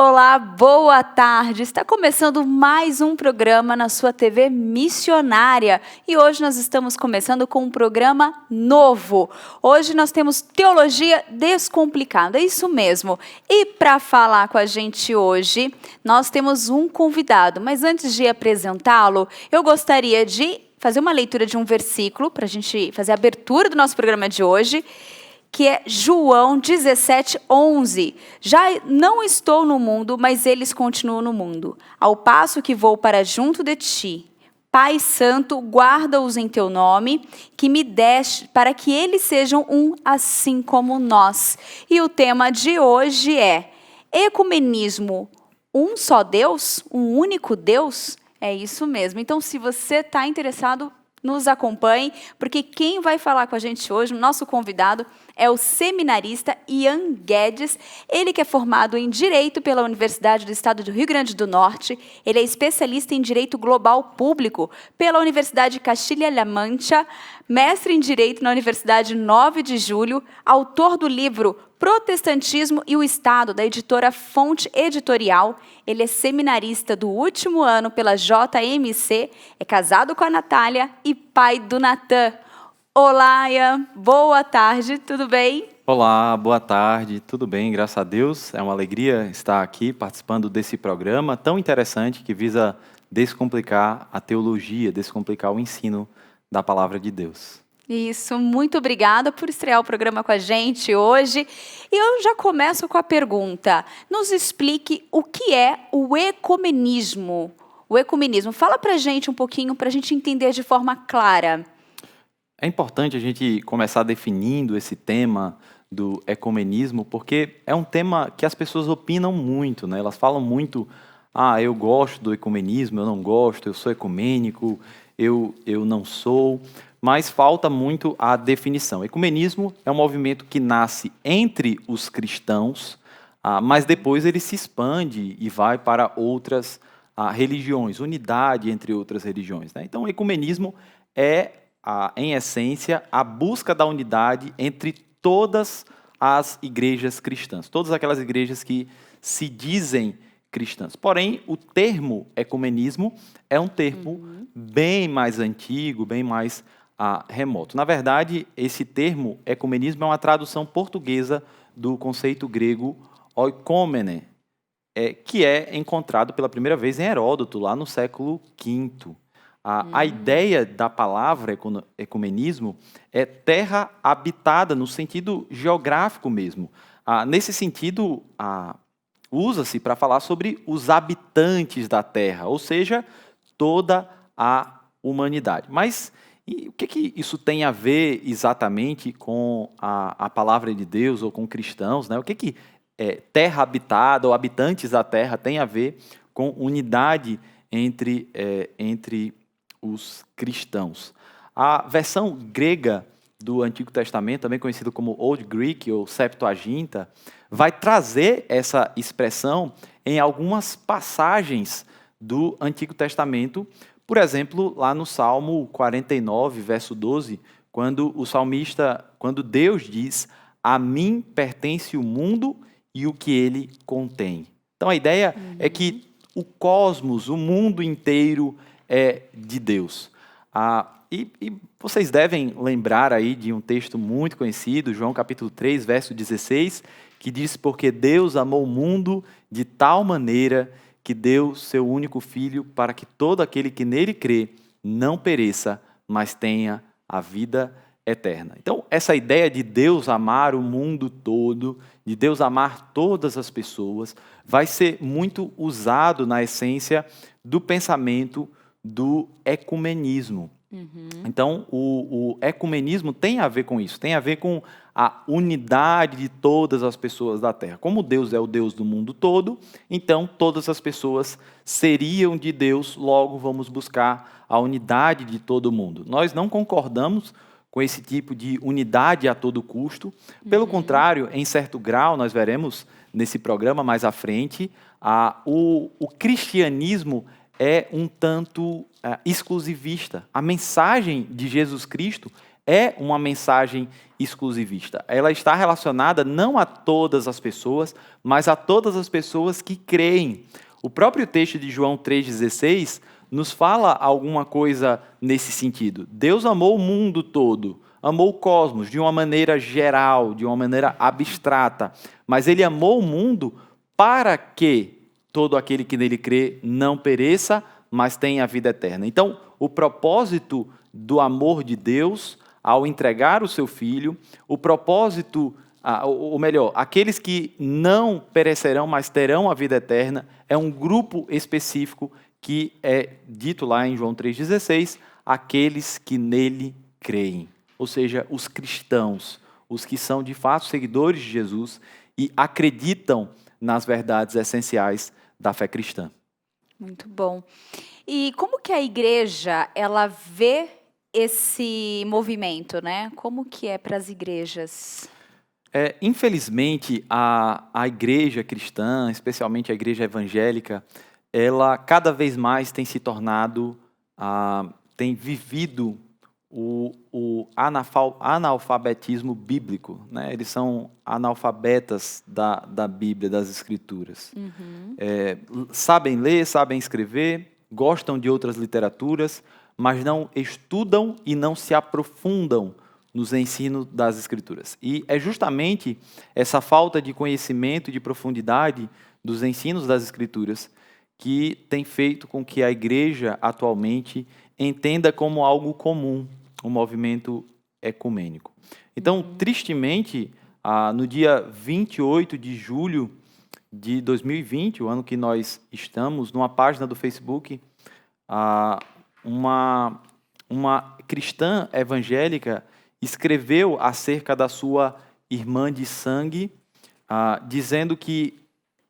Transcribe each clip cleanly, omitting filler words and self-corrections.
Olá, boa tarde. Está começando mais um programa na sua TV missionária e hoje nós estamos começando com um programa novo. Hoje nós temos Teologia Descomplicada, é isso mesmo. E para falar com a gente hoje, nós temos um convidado, mas antes de apresentá-lo, eu gostaria de fazer uma leitura de um versículo para a gente fazer a abertura do nosso programa de hoje, que é João 17:11. Já não estou no mundo, mas eles continuam no mundo. Ao passo que vou para junto de ti. Pai Santo, guarda-os em teu nome, que me deste, para que eles sejam um assim como nós. E o tema de hoje é Ecumenismo, um só Deus? Um único Deus? É isso mesmo. Então, se você está interessado, nos acompanhe, porque quem vai falar com a gente hoje, o nosso convidado, é o seminarista Ian Guedes. Ele que é formado em Direito pela Universidade do Estado do Rio Grande do Norte. Ele é especialista em Direito Global Público pela Universidade de Castilha-La Mancha, mestre em Direito na Universidade 9 de Julho, autor do livro Protestantismo e o Estado, da editora Fonte Editorial. Ele é seminarista do último ano pela JMC, é casado com a Natália e pai do Natan. Olá, Ian, boa tarde, tudo bem? Olá, boa tarde, tudo bem, graças a Deus. É uma alegria estar aqui participando desse programa tão interessante que visa descomplicar a teologia, descomplicar o ensino da palavra de Deus. Isso, muito obrigada por estrear o programa com a gente hoje. E eu já começo com a pergunta. Nos explique o que é o ecumenismo. O ecumenismo, fala pra gente um pouquinho, pra gente entender de forma clara. É importante a gente começar definindo esse tema do ecumenismo, porque é um tema que as pessoas opinam muito, né? Elas falam muito, eu gosto do ecumenismo, eu não gosto, eu sou ecumênico, eu não sou, mas falta muito a definição. Ecumenismo é um movimento que nasce entre os cristãos, mas depois ele se expande e vai para outras religiões, unidade entre outras religiões, né? Então, o ecumenismo é, em essência, a busca da unidade entre todas as igrejas cristãs, todas aquelas igrejas que se dizem cristãs. Porém, o termo ecumenismo é um termo bem mais antigo, bem mais remoto. Na verdade, esse termo ecumenismo é uma tradução portuguesa do conceito grego oikomene, que é encontrado pela primeira vez em Heródoto, lá no século V. A ideia da palavra ecumenismo é terra habitada, no sentido geográfico mesmo. Nesse sentido, usa-se para falar sobre os habitantes da terra, ou seja, toda a humanidade. Mas o que isso tem a ver exatamente com a palavra de Deus ou com cristãos, né? O que terra habitada ou habitantes da terra tem a ver com unidade entre os cristãos? A versão grega do Antigo Testamento, também conhecido como Old Greek ou Septuaginta, vai trazer essa expressão em algumas passagens do Antigo Testamento. Por exemplo, lá no Salmo 49, verso 12, quando Deus diz: "A mim pertence o mundo e o que ele contém". Então a ideia é que o cosmos, o mundo inteiro é de Deus. E vocês devem lembrar aí de um texto muito conhecido, João capítulo 3, verso 16, que diz: "Porque Deus amou o mundo de tal maneira que deu seu único Filho, para que todo aquele que nele crê não pereça, mas tenha a vida eterna". Então, essa ideia de Deus amar o mundo todo, de Deus amar todas as pessoas, vai ser muito usado na essência do pensamento do ecumenismo. Então, o ecumenismo tem a ver com isso, tem a ver com a unidade de todas as pessoas da Terra. Como Deus é o Deus do mundo todo, então todas as pessoas seriam de Deus, logo vamos buscar a unidade de todo mundo. Nós não concordamos com esse tipo de unidade a todo custo. Pelo contrário, em certo grau, nós veremos nesse programa mais à frente, o cristianismo é um tanto exclusivista. A mensagem de Jesus Cristo é uma mensagem exclusivista. Ela está relacionada não a todas as pessoas, mas a todas as pessoas que creem. O próprio texto de João 3,16 nos fala alguma coisa nesse sentido. Deus amou o mundo todo, amou o cosmos de uma maneira geral, de uma maneira abstrata, mas ele amou o mundo para que todo aquele que nele crê não pereça, mas tenha a vida eterna. Então, o propósito do amor de Deus ao entregar o seu Filho, o propósito, ou melhor, aqueles que não perecerão, mas terão a vida eterna, é um grupo específico que é dito lá em João 3,16, aqueles que nele creem. Ou seja, os cristãos, os que são de fato seguidores de Jesus e acreditam nas verdades essenciais da fé cristã. Muito bom. E como que a igreja, ela vê esse movimento, né? Como que é para as igrejas? Infelizmente, a igreja cristã, especialmente a igreja evangélica, ela cada vez mais tem se tornado, tem vivido o analfabetismo bíblico, né? Eles são analfabetas da Bíblia, das Escrituras. Sabem ler, sabem escrever, gostam de outras literaturas, mas não estudam e não se aprofundam nos ensinos das Escrituras. E é justamente essa falta de conhecimento e de profundidade dos ensinos das Escrituras que tem feito com que a igreja atualmente entenda como algo comum o movimento ecumênico. Então, tristemente, no dia 28 de julho de 2020, o ano que nós estamos, numa página do Facebook, uma cristã evangélica escreveu acerca da sua irmã de sangue, dizendo que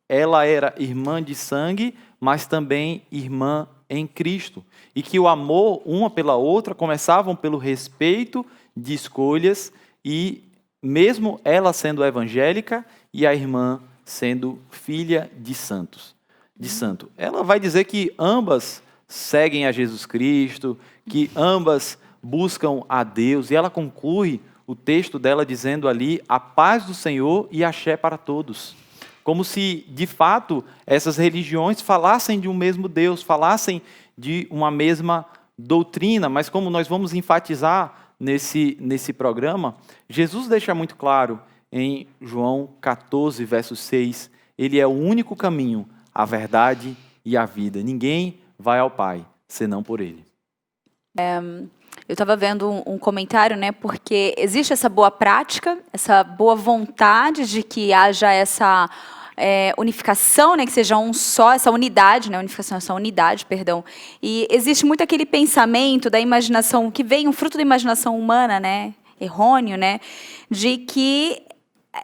ela era irmã de sangue, mas também irmã em Cristo, e que o amor uma pela outra começavam pelo respeito de escolhas, e mesmo ela sendo evangélica e a irmã sendo filha de santo. Ela vai dizer que ambas seguem a Jesus Cristo, que ambas buscam a Deus, e ela conclui o texto dela dizendo ali: a paz do Senhor e axé para todos. Como se, de fato, essas religiões falassem de um mesmo Deus, falassem de uma mesma doutrina, mas como nós vamos enfatizar nesse programa, Jesus deixa muito claro em João 14, verso 6, ele é o único caminho, a verdade e a vida. Ninguém vai ao Pai, senão por ele. Eu estava vendo um comentário, né? Porque existe essa boa prática, essa boa vontade de que haja essa unificação, né? Que seja um só, essa unidade, né? Unificação, essa unidade, perdão. E existe muito aquele pensamento da imaginação, que vem um fruto da imaginação humana, né? Errôneo, né? De que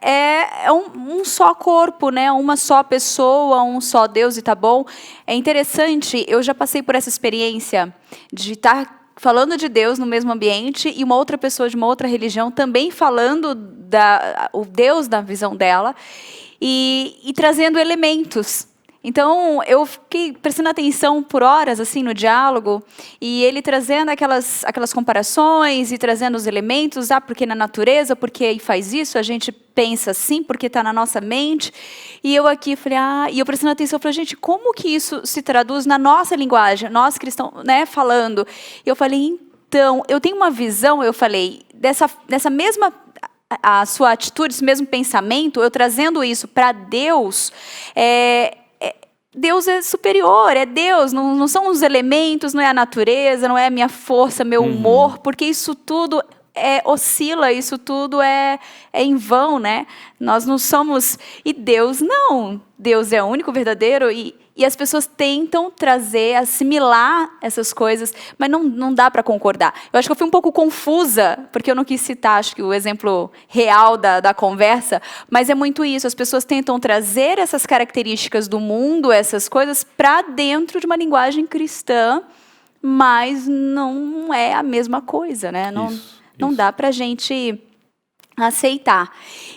é um só corpo, né? Uma só pessoa, um só Deus e tá bom. É interessante, eu já passei por essa experiência de estar falando de Deus no mesmo ambiente e uma outra pessoa de uma outra religião também falando o Deus da visão dela e trazendo elementos. Então, eu fiquei prestando atenção por horas assim no diálogo, e ele trazendo aquelas comparações e trazendo os elementos, porque na natureza, porque faz isso, a gente pensa assim, porque está na nossa mente. E eu aqui falei, e eu prestando atenção, falei, gente, como que isso se traduz na nossa linguagem, nós cristãos, né, falando? E eu falei, então, eu tenho uma visão, eu falei, dessa mesma a sua atitude, esse mesmo pensamento, eu trazendo isso para Deus, Deus é superior, é Deus, não são os elementos, não é a natureza, não é a minha força, meu humor, porque isso tudo oscila, isso tudo é em vão, né? Nós não somos... E Deus não. Deus é o único verdadeiro e as pessoas tentam assimilar essas coisas, mas não dá para concordar. Eu acho que eu fui um pouco confusa, porque eu não quis citar, acho que o exemplo real da conversa, mas é muito isso, as pessoas tentam trazer essas características do mundo, essas coisas, para dentro de uma linguagem cristã, mas não é a mesma coisa, né? Não dá para a gente aceitar.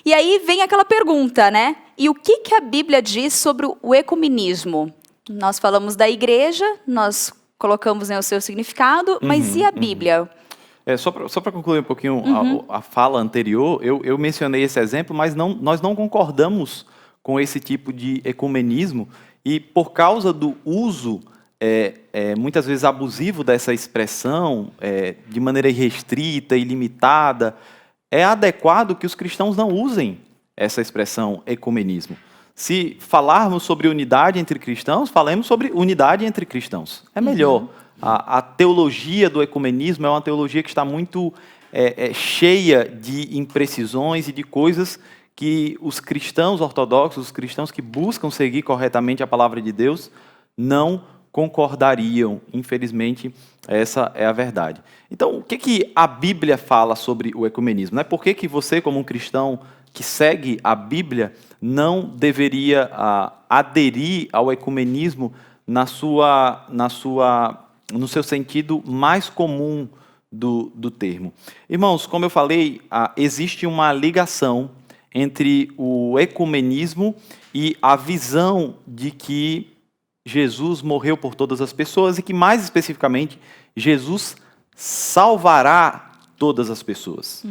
E aí vem aquela pergunta, né? E o que a Bíblia diz sobre o ecumenismo? Nós falamos da igreja, nós colocamos, né, o seu significado, mas e a Bíblia? Só para concluir um pouquinho a fala anterior, eu mencionei esse exemplo, mas nós não concordamos com esse tipo de ecumenismo, e por causa do uso muitas vezes abusivo dessa expressão, de maneira irrestrita, ilimitada, é adequado que os cristãos não usem essa expressão ecumenismo. Se falarmos sobre unidade entre cristãos, falemos sobre unidade entre cristãos. É melhor. A teologia do ecumenismo é uma teologia que está muito cheia de imprecisões e de coisas que os cristãos ortodoxos, os cristãos que buscam seguir corretamente a palavra de Deus, não concordariam. Infelizmente, essa é a verdade. Então, o que a Bíblia fala sobre o ecumenismo? Por que você, como um cristão que segue a Bíblia, não deveria aderir ao ecumenismo no seu sentido mais comum do termo? Irmãos, como eu falei, existe uma ligação entre o ecumenismo e a visão de que Jesus morreu por todas as pessoas e que, mais especificamente, Jesus salvará todas as pessoas.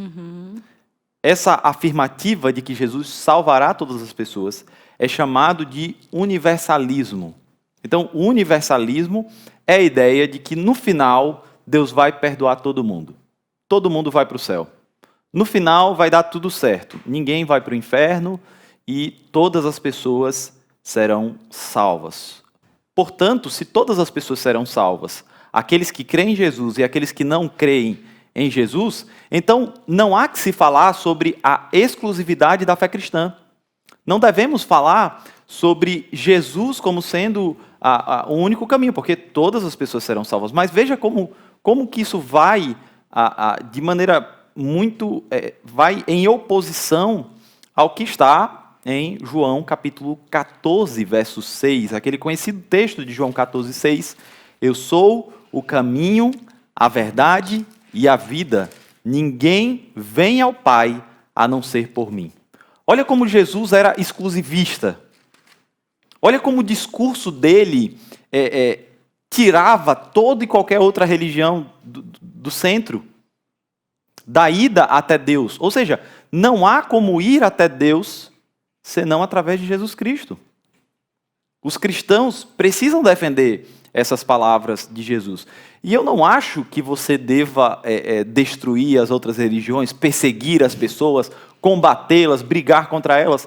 Essa afirmativa de que Jesus salvará todas as pessoas é chamado de universalismo. Então, o universalismo é a ideia de que, no final, Deus vai perdoar todo mundo. Todo mundo vai para o céu. No final, vai dar tudo certo. Ninguém vai para o inferno e todas as pessoas serão salvas. Portanto, se todas as pessoas serão salvas, aqueles que creem em Jesus e aqueles que não creem em Jesus, então não há que se falar sobre a exclusividade da fé cristã. Não devemos falar sobre Jesus como sendo o único caminho, porque todas as pessoas serão salvas. Mas veja como que isso vai, de maneira muito, vai em oposição ao que está em João capítulo 14, verso 6, aquele conhecido texto de João 14, 6. Eu sou o caminho, a verdade e a vida. Ninguém vem ao Pai a não ser por mim. Olha como Jesus era exclusivista. Olha como o discurso dele tirava toda e qualquer outra religião do centro, da ida até Deus. Ou seja, não há como ir até Deus senão através de Jesus Cristo. Os cristãos precisam defender essas palavras de Jesus. E eu não acho que você deva destruir as outras religiões, perseguir as pessoas, combatê-las, brigar contra elas.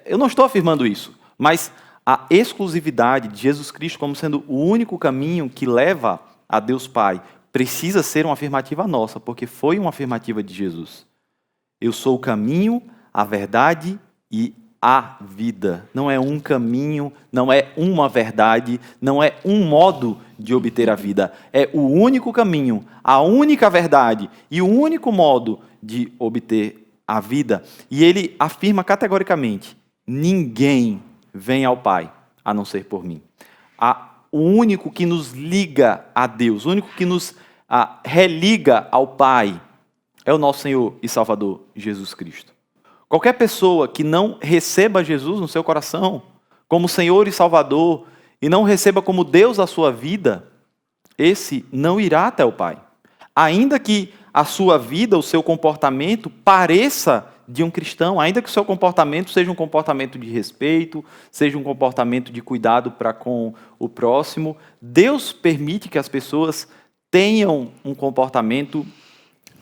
Eu não estou afirmando isso, mas a exclusividade de Jesus Cristo como sendo o único caminho que leva a Deus Pai precisa ser uma afirmativa nossa, porque foi uma afirmativa de Jesus. Eu sou o caminho, a verdade e a vida. Não é um caminho, não é uma verdade, não é um modo de obter a vida. É o único caminho, a única verdade e o único modo de obter a vida. E ele afirma categoricamente: ninguém vem ao Pai a não ser por mim. O único que nos liga a Deus, o único que nos religa ao Pai é o nosso Senhor e Salvador Jesus Cristo. Qualquer pessoa que não receba Jesus no seu coração como Senhor e Salvador e não receba como Deus a sua vida, esse não irá até o Pai. Ainda que a sua vida, o seu comportamento pareça de um cristão, ainda que o seu comportamento seja um comportamento de respeito, seja um comportamento de cuidado para com o próximo, Deus permite que as pessoas tenham um comportamento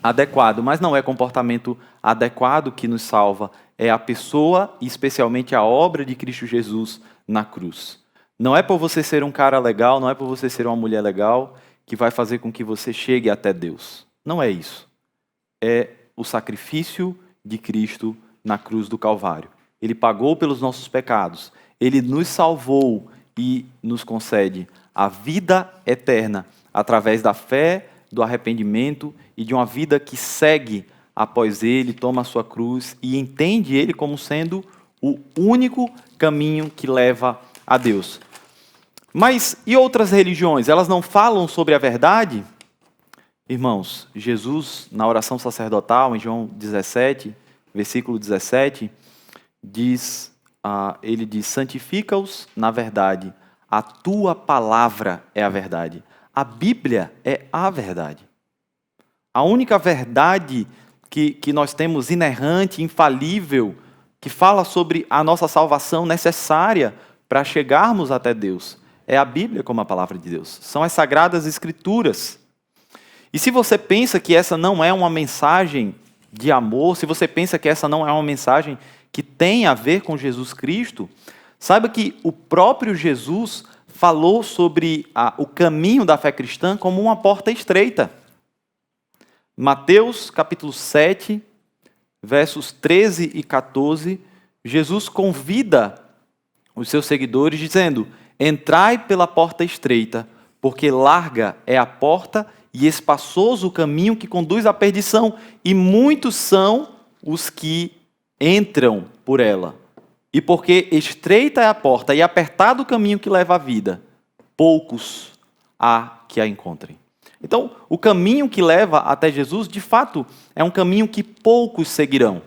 adequado, mas não é comportamento adequado que nos salva, é a pessoa e especialmente a obra de Cristo Jesus na cruz. Não é por você ser um cara legal, não é por você ser uma mulher legal que vai fazer com que você chegue até Deus. Não é isso. É o sacrifício de Cristo na cruz do Calvário. Ele pagou pelos nossos pecados, ele nos salvou e nos concede a vida eterna através da fé, do arrependimento e de uma vida que segue após ele, toma a sua cruz e entende ele como sendo o único caminho que leva a Deus. Mas e outras religiões? Elas não falam sobre a verdade? Irmãos, Jesus, na oração sacerdotal, em João 17, versículo 17, ele diz: santifica-os na verdade, a tua palavra é a verdade. A Bíblia é a verdade. A única verdade que nós temos inerrante, infalível, que fala sobre a nossa salvação necessária para chegarmos até Deus, é a Bíblia como a palavra de Deus. São as Sagradas Escrituras. E se você pensa que essa não é uma mensagem de amor, se você pensa que essa não é uma mensagem que tem a ver com Jesus Cristo, saiba que o próprio Jesus falou sobre o caminho da fé cristã como uma porta estreita. Mateus capítulo 7, versos 13 e 14, Jesus convida os seus seguidores dizendo: entrai pela porta estreita, porque larga é a porta e espaçoso o caminho que conduz à perdição, e muitos são os que entram por ela. E porque estreita é a porta e apertado o caminho que leva à vida, poucos há que a encontrem. Então, o caminho que leva até Jesus, de fato, é um caminho que poucos seguirão.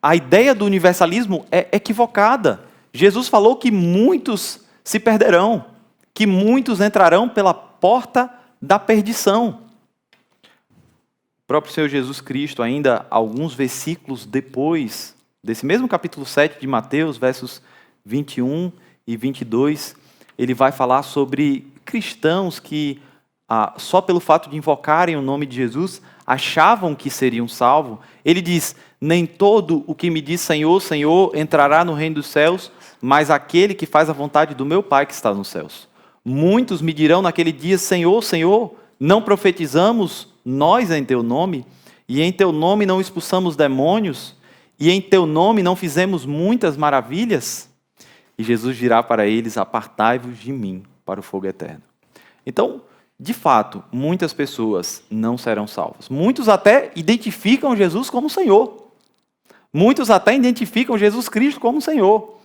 A ideia do universalismo é equivocada. Jesus falou que muitos se perderão, que muitos entrarão pela porta da perdição. O próprio Senhor Jesus Cristo, ainda alguns versículos depois desse mesmo capítulo 7 de Mateus, versos 21 e 22, ele vai falar sobre cristãos que, só pelo fato de invocarem o nome de Jesus, achavam que seriam salvos. Ele diz: nem todo o que me diz Senhor, Senhor, entrará no reino dos céus, mas aquele que faz a vontade do meu Pai que está nos céus. Muitos me dirão naquele dia: Senhor, Senhor, não profetizamos nós em teu nome? E em teu nome não expulsamos demônios? E em teu nome não fizemos muitas maravilhas? E Jesus dirá para eles: apartai-vos de mim para o fogo eterno. Então, de fato, muitas pessoas não serão salvas. Muitos até identificam Jesus como Senhor. Muitos até identificam Jesus Cristo como Senhor.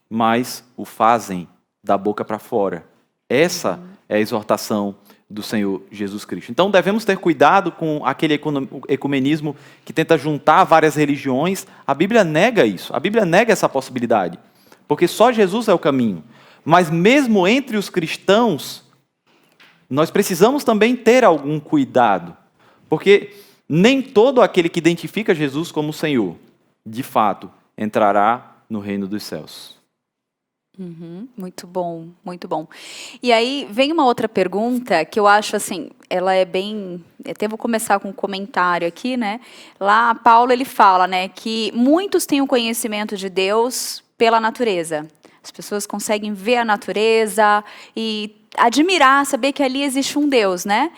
Mas o fazem da boca para fora. Essa é a exortação do Senhor Jesus Cristo. Então devemos ter cuidado com aquele ecumenismo que tenta juntar várias religiões. A Bíblia nega isso. A Bíblia nega essa possibilidade. Porque só Jesus é o caminho. Mas mesmo entre os cristãos, nós precisamos também ter algum cuidado. Porque nem todo aquele que identifica Jesus como Senhor, de fato, entrará no reino dos céus. Muito bom, muito bom. E aí vem uma outra pergunta que eu acho assim, ela é bem... Até vou começar com um comentário aqui, né? Lá, Paulo, ele fala, né, que muitos têm o conhecimento de Deus pela natureza. As pessoas conseguem ver a natureza e admirar, saber que ali existe um Deus, né?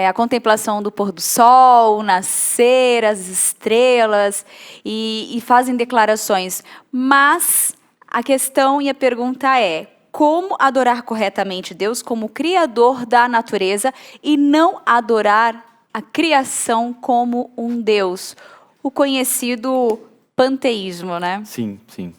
A contemplação do pôr do sol, o nascer, as estrelas, e fazem declarações. Mas a questão e a pergunta é: como adorar corretamente Deus como Criador da natureza e não adorar a criação como um Deus? O conhecido panteísmo, né? Sim, sim.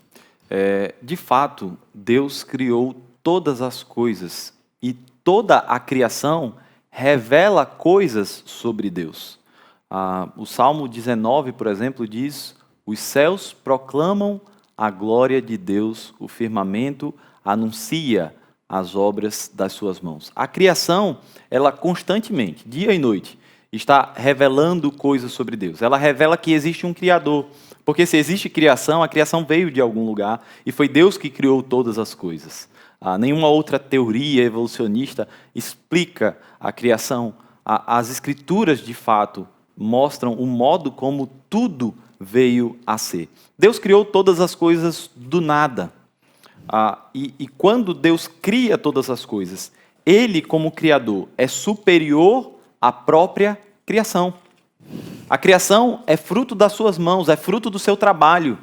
De fato, Deus criou todas as coisas e toda a criação revela coisas sobre Deus. O Salmo 19, por exemplo, diz: os céus proclamam a glória de Deus, o firmamento anuncia as obras das suas mãos. A criação, ela constantemente, dia e noite, está revelando coisas sobre Deus. Ela revela que existe um Criador. Porque se existe criação, a criação veio de algum lugar e foi Deus que criou todas as coisas. Nenhuma outra teoria evolucionista explica a criação. As Escrituras, de fato, mostram o modo como tudo veio a ser. Deus criou todas as coisas do nada. E quando Deus cria todas as coisas, Ele, como Criador, é superior à própria criação. A criação é fruto das suas mãos, é fruto do seu trabalho.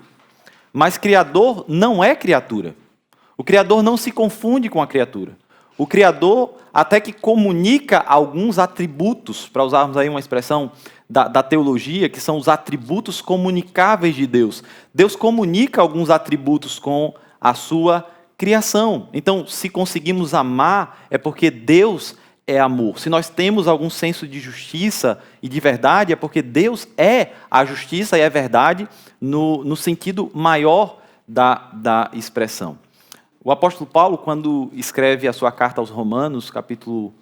Mas Criador não é criatura. O Criador não se confunde com a criatura. O Criador até que comunica alguns atributos, para usarmos aí uma expressão da teologia, que são os atributos comunicáveis de Deus. Deus comunica alguns atributos com a sua criação. Então, se conseguimos amar, é porque Deus é amor. Se nós temos algum senso de justiça e de verdade, é porque Deus é a justiça e a verdade no sentido maior da expressão. O apóstolo Paulo, quando escreve a sua carta aos Romanos, capítulo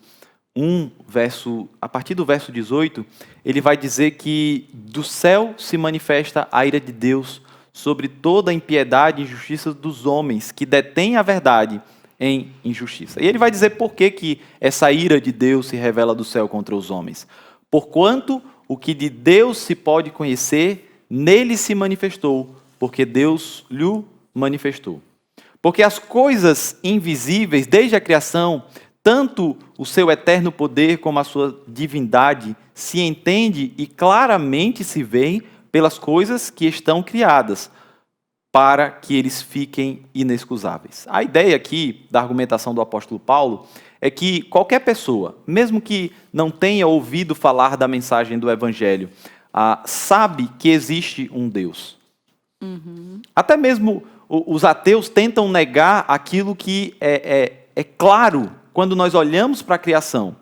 a partir do verso 18, ele vai dizer que do céu se manifesta a ira de Deus sobre toda a impiedade e injustiça dos homens que detêm a verdade em injustiça. E ele vai dizer por que essa ira de Deus se revela do céu contra os homens. Porquanto o que de Deus se pode conhecer, nele se manifestou, porque Deus lhe manifestou. Porque as coisas invisíveis, desde a criação, tanto o seu eterno poder como a sua divindade, se entende e claramente se vê pelas coisas que estão criadas, para que eles fiquem inexcusáveis. A ideia aqui da argumentação do apóstolo Paulo é que qualquer pessoa, mesmo que não tenha ouvido falar da mensagem do Evangelho, sabe que existe um Deus. Até mesmo os ateus tentam negar aquilo que é claro. Quando nós olhamos para a criação,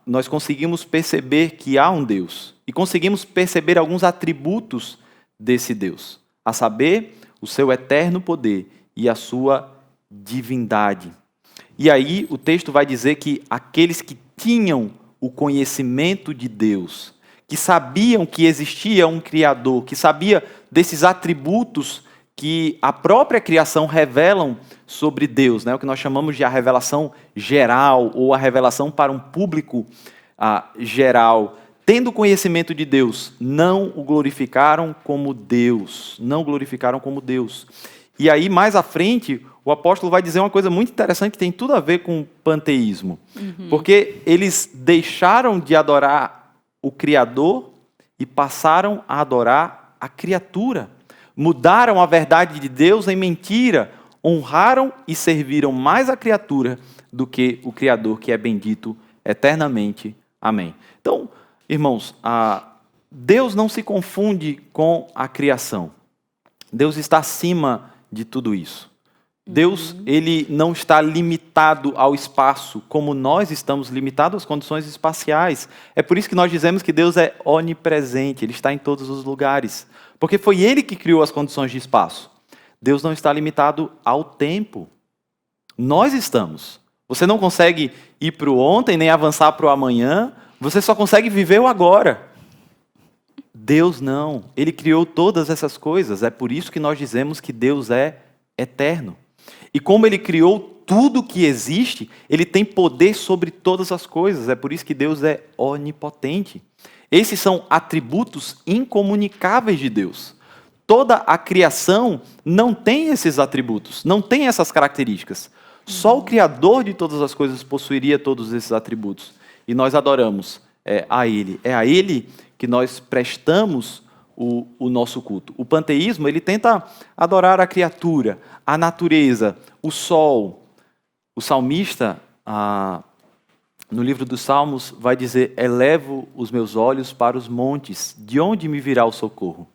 nós conseguimos perceber que há um Deus e conseguimos perceber alguns atributos desse Deus, a saber, o seu eterno poder e a sua divindade. E aí o texto vai dizer que aqueles que tinham o conhecimento de Deus, que sabiam que existia um Criador, que sabia desses atributos que a própria criação revelam sobre Deus, né? O que nós chamamos de a revelação geral, ou a revelação para um público geral. Tendo conhecimento de Deus, não o glorificaram como Deus. Não o glorificaram como Deus. E aí, mais à frente, o apóstolo vai dizer uma coisa muito interessante que tem tudo a ver com o panteísmo. Porque eles deixaram de adorar o Criador e passaram a adorar a criatura. Mudaram a verdade de Deus em mentira, honraram e serviram mais a criatura do que o Criador, que é bendito eternamente. Amém. Então, irmãos, Deus não se confunde com a criação. Deus está acima de tudo isso. Deus, ele não está limitado ao espaço, como nós estamos limitados às condições espaciais. É por isso que nós dizemos que Deus é onipresente, ele está em todos os lugares. Porque foi ele que criou as condições de espaço. Deus não está limitado ao tempo. Nós estamos. Você não consegue ir para o ontem, nem avançar para o amanhã. Você só consegue viver o agora. Deus não. Ele criou todas essas coisas. É por isso que nós dizemos que Deus é eterno. E como ele criou tudo que existe, ele tem poder sobre todas as coisas. É por isso que Deus é onipotente. Esses são atributos incomunicáveis de Deus. Toda a criação não tem esses atributos, não tem essas características. Só o Criador de todas as coisas possuiria todos esses atributos. E nós adoramos a Ele. É a Ele que nós prestamos o nosso culto. O panteísmo, ele tenta adorar a criatura, a natureza, o sol. O salmista, no livro dos Salmos, vai dizer: elevo os meus olhos para os montes, de onde me virá o socorro?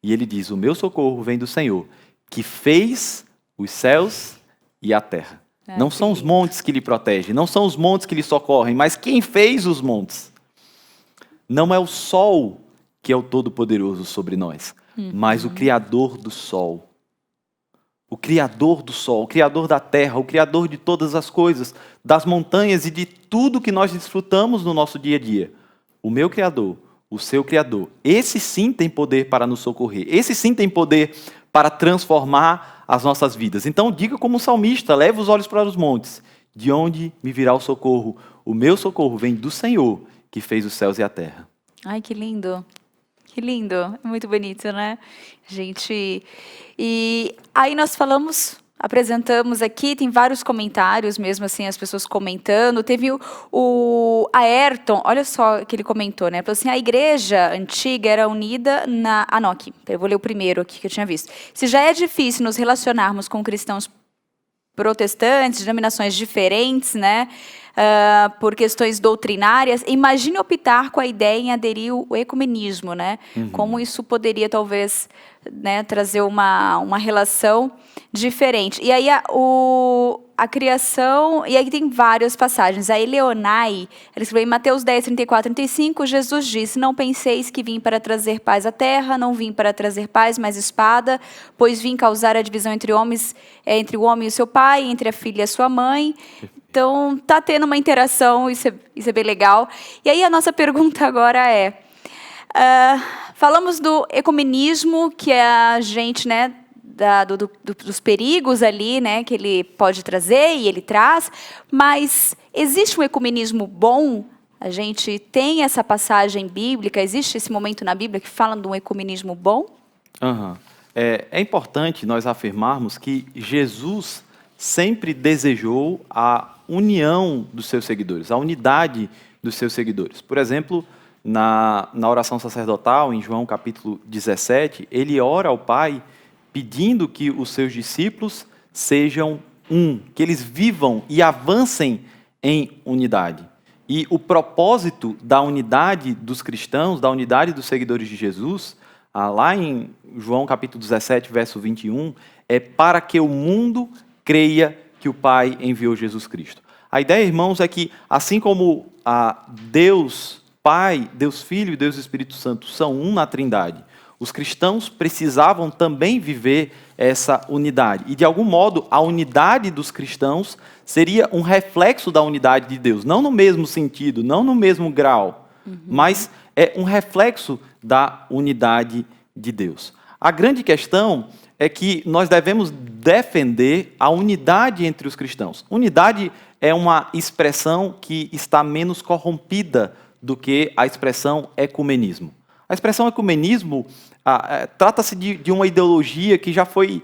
E ele diz: o meu socorro vem do Senhor, que fez os céus e a terra. Não são os montes que lhe protegem, não são os montes que lhe socorrem, mas quem fez os montes? Não é o sol que é o Todo-Poderoso sobre nós, mas o Criador do sol. O Criador do sol, o Criador da terra, o Criador de todas as coisas, das montanhas e de tudo que nós desfrutamos no nosso dia a dia. O meu Criador, o seu Criador, esse sim tem poder para nos socorrer, esse sim tem poder para transformar as nossas vidas. Então diga como salmista: leva os olhos para os montes, de onde me virá o socorro? O meu socorro vem do Senhor, que fez os céus e a terra. Ai, que lindo. Que lindo. É muito bonito, né? Gente, e aí nós apresentamos aqui, tem vários comentários mesmo assim, as pessoas comentando. Teve o Ayrton, olha só o que ele comentou, né? Falou assim: a igreja antiga era unida na... não, aqui, eu vou ler o primeiro aqui que eu tinha visto. Se já é difícil nos relacionarmos com cristãos protestantes, denominações diferentes, né? Por questões doutrinárias, imagine optar com a ideia em aderir ao ecumenismo, né? Como isso poderia, talvez, né, trazer uma relação diferente. E aí a criação, e aí tem várias passagens. A Eleonai, ela escreveu em Mateus 10, 34, 35, Jesus disse: não penseis que vim para trazer paz à terra, não vim para trazer paz, mas espada, pois vim causar a divisão entre o homem e o seu pai, entre a filha e a sua mãe. Então, tá tendo uma interação, isso é bem legal. E aí, a nossa pergunta agora é... falamos do ecumenismo, que é a gente, né, dos perigos ali, né, que ele pode trazer e ele traz, mas existe um ecumenismo bom? A gente tem essa passagem bíblica, existe esse momento na Bíblia que fala de um ecumenismo bom? Uhum. É importante nós afirmarmos que Jesus sempre desejou a união dos seus seguidores, a unidade dos seus seguidores. Por exemplo, na oração sacerdotal, em João capítulo 17, ele ora ao Pai pedindo que os seus discípulos sejam um, que eles vivam e avancem em unidade. E o propósito da unidade dos cristãos, da unidade dos seguidores de Jesus, lá em João capítulo 17, verso 21, é para que o mundo creia que o Pai enviou Jesus Cristo. A ideia, irmãos, é que assim como Deus Pai, Deus Filho e Deus Espírito Santo são um na Trindade, os cristãos precisavam também viver essa unidade. E, de algum modo, a unidade dos cristãos seria um reflexo da unidade de Deus. Não no mesmo sentido, não no mesmo grau, mas é um reflexo da unidade de Deus. A grande questão é que nós devemos defender a unidade entre os cristãos. Unidade é uma expressão que está menos corrompida do que a expressão ecumenismo. A expressão ecumenismo trata-se de uma ideologia que já foi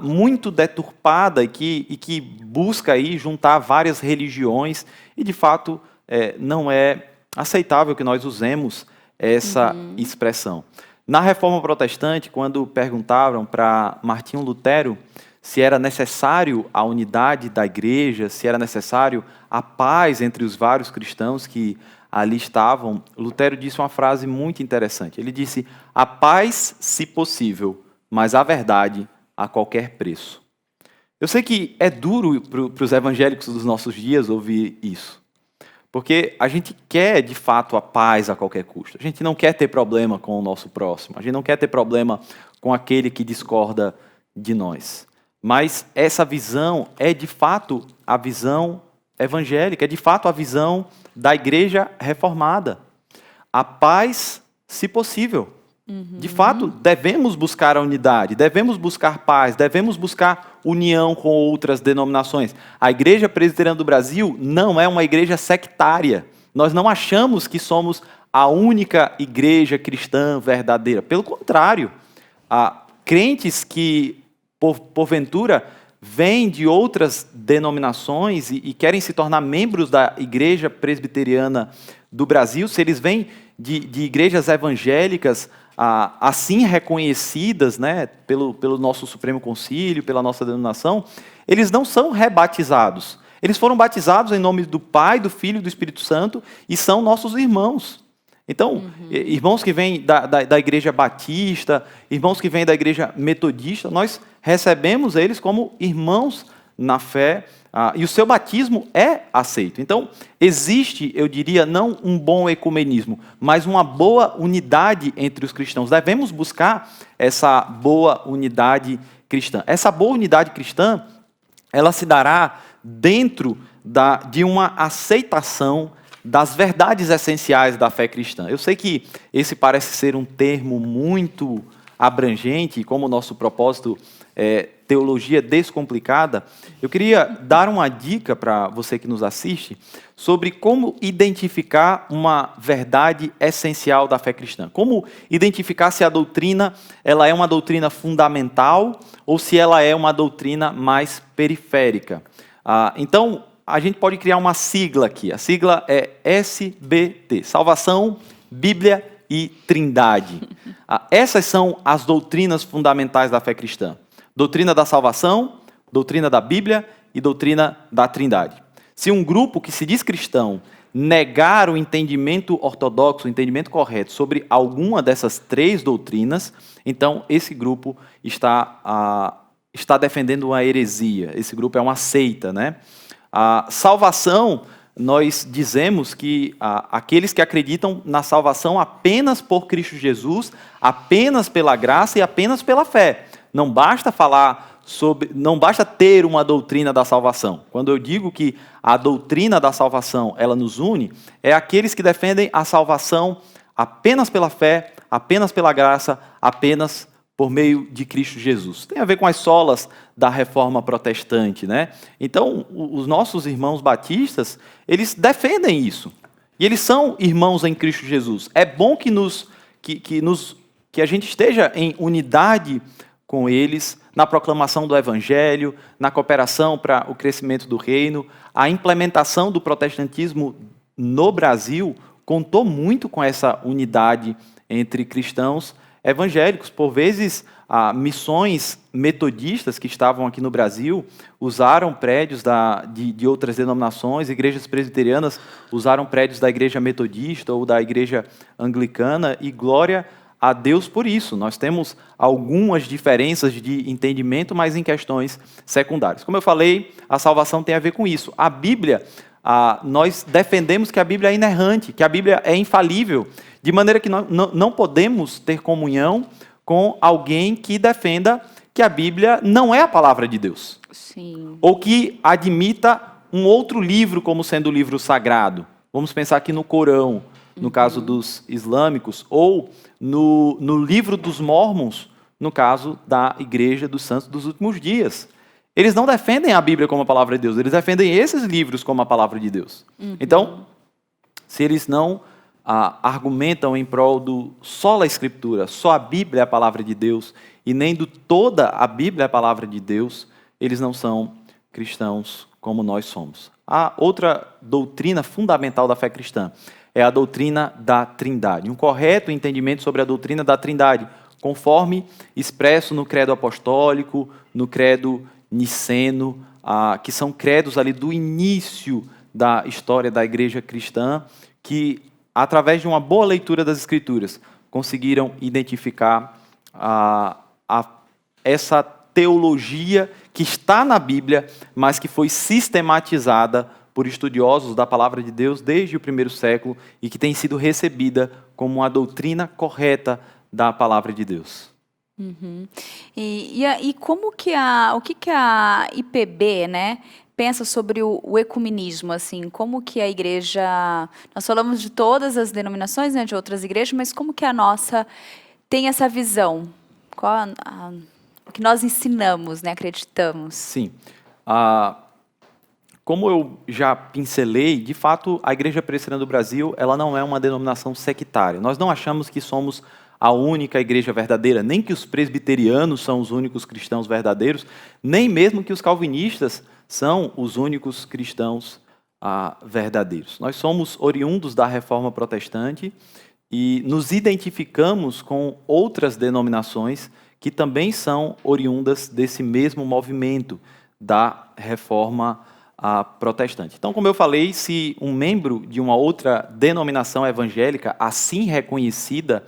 muito deturpada e que busca aí juntar várias religiões e, de fato, não é aceitável que nós usemos essa expressão. Na Reforma Protestante, quando perguntaram para Martinho Lutero se era necessário a unidade da igreja, se era necessário a paz entre os vários cristãos que ali estavam, Lutero disse uma frase muito interessante. Ele disse: a paz, se possível, mas a verdade a qualquer preço. Eu sei que é duro para os evangélicos dos nossos dias ouvir isso, porque a gente quer, de fato, a paz a qualquer custo. A gente não quer ter problema com o nosso próximo, a gente não quer ter problema com aquele que discorda de nós. Mas essa visão é, de fato, a visão evangélica, é, de fato, a visão da igreja reformada. A paz, se possível. De fato, devemos buscar a unidade, devemos buscar paz, devemos buscar união com outras denominações. A Igreja Presbiteriana do Brasil não é uma igreja sectária. Nós não achamos que somos a única igreja cristã verdadeira. Pelo contrário, crentes que, porventura, vêm de outras denominações e querem se tornar membros da Igreja Presbiteriana do Brasil, se eles vêm de igrejas evangélicas assim reconhecidas, né, pelo nosso Supremo Concílio, pela nossa denominação, eles não são rebatizados. Eles foram batizados em nome do Pai, do Filho e do Espírito Santo e são nossos irmãos. Então, irmãos que vêm da igreja batista, irmãos que vêm da igreja metodista, nós recebemos eles como irmãos na fé, e o seu batismo é aceito. Então, existe, eu diria, não um bom ecumenismo, mas uma boa unidade entre os cristãos. Devemos buscar essa boa unidade cristã. Essa boa unidade cristã, ela se dará dentro de uma aceitação das verdades essenciais da fé cristã. Eu sei que esse parece ser um termo muito abrangente, e como o nosso propósito é teologia descomplicada, eu queria dar uma dica para você que nos assiste sobre como identificar uma verdade essencial da fé cristã. Como identificar se a doutrina ela é uma doutrina fundamental ou se ela é uma doutrina mais periférica. Então, a gente pode criar uma sigla aqui. A sigla é SBT, Salvação, Bíblia e Trindade. Essas são as doutrinas fundamentais da fé cristã. Doutrina da salvação, doutrina da Bíblia e doutrina da Trindade. Se um grupo que se diz cristão negar o entendimento ortodoxo, o entendimento correto sobre alguma dessas três doutrinas, então esse grupo está defendendo uma heresia. Esse grupo é uma seita, né? A salvação, nós dizemos que aqueles que acreditam na salvação apenas por Cristo Jesus, apenas pela graça e apenas pela fé. Não basta falar não basta ter uma doutrina da salvação. Quando eu digo que a doutrina da salvação ela nos une, é aqueles que defendem a salvação apenas pela fé, apenas pela graça, apenas por meio de Cristo Jesus. Tem a ver com as solas da reforma protestante, né? Então, os nossos irmãos batistas, eles defendem isso. E eles são irmãos em Cristo Jesus. É bom que a gente esteja em unidade com eles, na proclamação do Evangelho, na cooperação para o crescimento do reino. A implementação do protestantismo no Brasil contou muito com essa unidade entre cristãos evangélicos. Por vezes, missões metodistas que estavam aqui no Brasil usaram prédios de outras denominações, igrejas presbiterianas usaram prédios da igreja metodista ou da igreja anglicana, e glória a Deus por isso. Nós temos algumas diferenças de entendimento, mas em questões secundárias. Como eu falei, a salvação tem a ver com isso. A Bíblia, nós defendemos que a Bíblia é inerrante, que a Bíblia é infalível, de maneira que nós não podemos ter comunhão com alguém que defenda que a Bíblia não é a palavra de Deus. Sim. Ou que admita um outro livro como sendo o livro sagrado. Vamos pensar aqui no Corão, no caso dos islâmicos, ou no livro dos Mormons, no caso da Igreja dos Santos dos Últimos Dias. Eles não defendem a Bíblia como a palavra de Deus, eles defendem esses livros como a palavra de Deus. Então, se eles não argumentam em prol do sola Escritura, só a Bíblia é a palavra de Deus, e nem do toda a Bíblia é a palavra de Deus, eles não são cristãos como nós somos. A outra doutrina fundamental da fé cristã é a doutrina da Trindade. Um correto entendimento sobre a doutrina da Trindade, conforme expresso no credo apostólico, no credo niceno, que são credos ali do início da história da igreja cristã, que, através de uma boa leitura das Escrituras, conseguiram identificar essa teologia que está na Bíblia, mas que foi sistematizada por estudiosos da palavra de Deus desde o primeiro século e que tem sido recebida como uma doutrina correta da palavra de Deus. E como que o que a IPB, né, pensa sobre o ecumenismo, assim, como que a igreja, nós falamos de todas as denominações, né, de outras igrejas, mas como que a nossa tem essa visão? Qual o que nós ensinamos, né, acreditamos? Sim. Como eu já pincelei, de fato, a Igreja Presbiteriana do Brasil, ela não é uma denominação sectária. Nós não achamos que somos a única igreja verdadeira, nem que os presbiterianos são os únicos cristãos verdadeiros, nem mesmo que os calvinistas são os únicos cristãos verdadeiros. Nós somos oriundos da Reforma Protestante e nos identificamos com outras denominações que também são oriundas desse mesmo movimento da Reforma Protestante. Então, como eu falei, se um membro de uma outra denominação evangélica, assim reconhecida,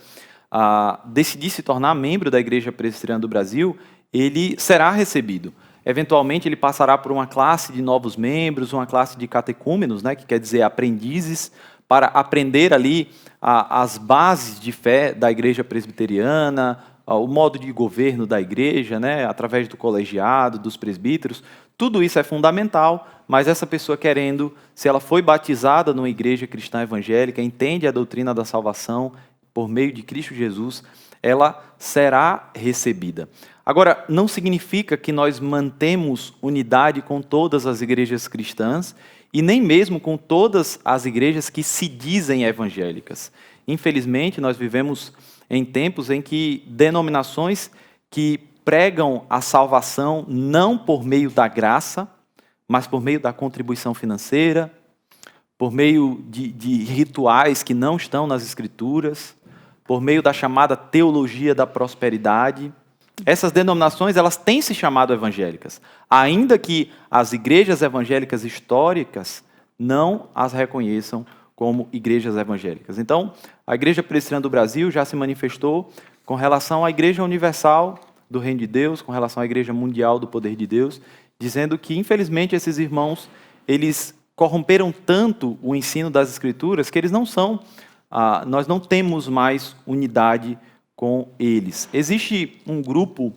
decidir se tornar membro da Igreja Presbiteriana do Brasil, ele será recebido. Eventualmente, ele passará por uma classe de novos membros, uma classe de catecúmenos, né, que quer dizer aprendizes, para aprender ali as bases de fé da Igreja Presbiteriana, o modo de governo da igreja, né, através do colegiado, dos presbíteros. Tudo isso é fundamental, mas essa pessoa querendo, se ela foi batizada numa igreja cristã evangélica, entende a doutrina da salvação por meio de Cristo Jesus, ela será recebida. Agora, não significa que nós mantemos unidade com todas as igrejas cristãs e nem mesmo com todas as igrejas que se dizem evangélicas. Infelizmente, nós vivemos em tempos em que denominações que pregam a salvação não por meio da graça, mas por meio da contribuição financeira, por meio de rituais que não estão nas Escrituras, por meio da chamada teologia da prosperidade. Essas denominações, elas têm se chamado evangélicas, ainda que as igrejas evangélicas históricas não as reconheçam como igrejas evangélicas. Então, a Igreja Presbiteriana do Brasil já se manifestou com relação à Igreja Universal do Reino de Deus, com relação à Igreja Mundial do Poder de Deus, dizendo que, infelizmente, esses irmãos, eles corromperam tanto o ensino das Escrituras que eles não são, nós não temos mais unidade com eles. Existe um grupo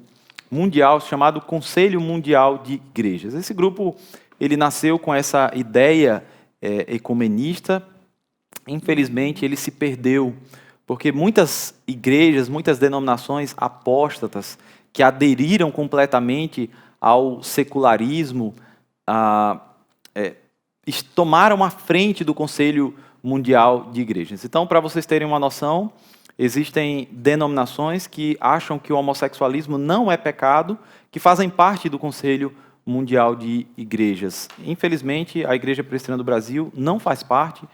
mundial chamado Conselho Mundial de Igrejas. Esse grupo ele nasceu com essa ideia ecumenista. Infelizmente, ele se perdeu, porque muitas igrejas, muitas denominações apóstatas que aderiram completamente ao secularismo, tomaram a frente do Conselho Mundial de Igrejas. Então, para vocês terem uma noção, existem denominações que acham que o homossexualismo não é pecado, que fazem parte do Conselho Mundial de Igrejas. Infelizmente, a Igreja Presbiteriana do Brasil não faz parte,